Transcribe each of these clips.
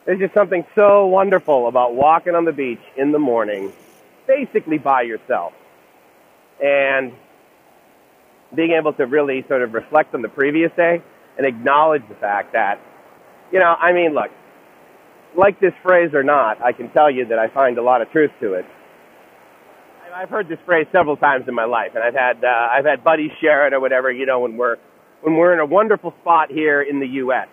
There's just something so wonderful about walking on the beach in the morning, basically by yourself, and being able to really sort of reflect on the previous day and acknowledge the fact that, look, like this phrase or not, I can tell you that I find a lot of truth to it. I've heard this phrase several times in my life, and I've had buddies share it or whatever, when we're in a wonderful spot here in the U.S.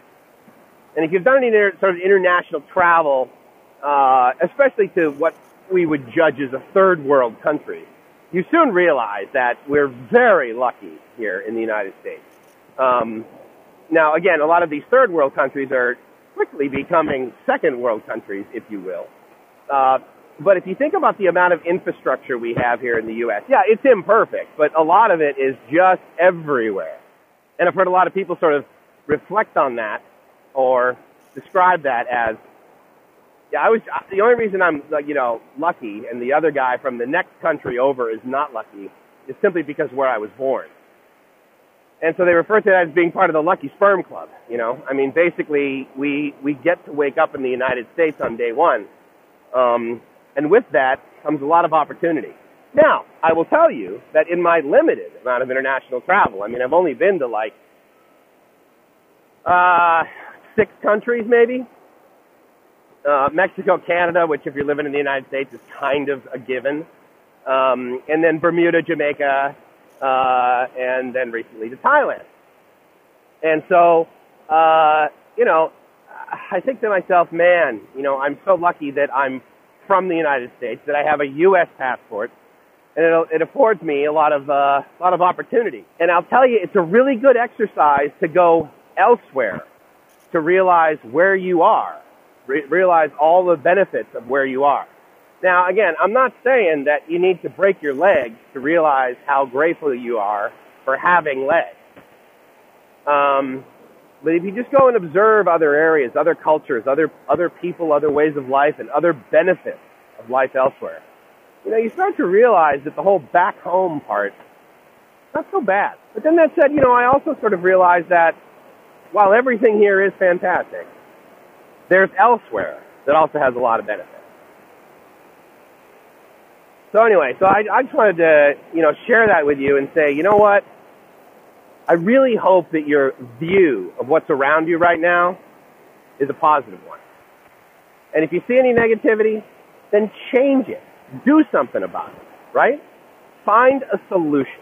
And if you've done any sort of international travel, especially to what we would judge as a third world country, you soon realize that we're very lucky here in the United States. Now, again, a lot of these third world countries are quickly becoming second world countries, if you will. But if you think about the amount of infrastructure we have here in the U.S., yeah, it's imperfect, but a lot of it is just everywhere. And I've heard a lot of people sort of reflect on that or describe that as, the only reason I'm, lucky and the other guy from the next country over is not lucky is simply because where I was born. And so they refer to that as being part of the lucky sperm club, basically we get to wake up in the United States on day one. And with that comes a lot of opportunity. Now, I will tell you that in my limited amount of international travel, I've only been to 6 countries maybe. Mexico, Canada, which if you're living in the United States is kind of a given. And then Bermuda, Jamaica, and then recently to Thailand. And so, I think to myself, man, I'm so lucky that I'm from the United States, that I have a U.S. passport, and it affords me a lot of opportunity. And I'll tell you, it's a really good exercise to go elsewhere, to realize where you are, realize all the benefits of where you are. Now, again, I'm not saying that you need to break your legs to realize how grateful you are for having legs. But if you just go and observe other areas, other cultures, other people, other ways of life, and other benefits of life elsewhere, you start to realize that the whole back home part, not so bad. But then that said, I also sort of realized that while everything here is fantastic, there's elsewhere that also has a lot of benefits. So anyway, I just wanted to, share that with you and say, you know what? I really hope that your view of what's around you right now is a positive one. And if you see any negativity, then change it. Do something about it, right? Find a solution.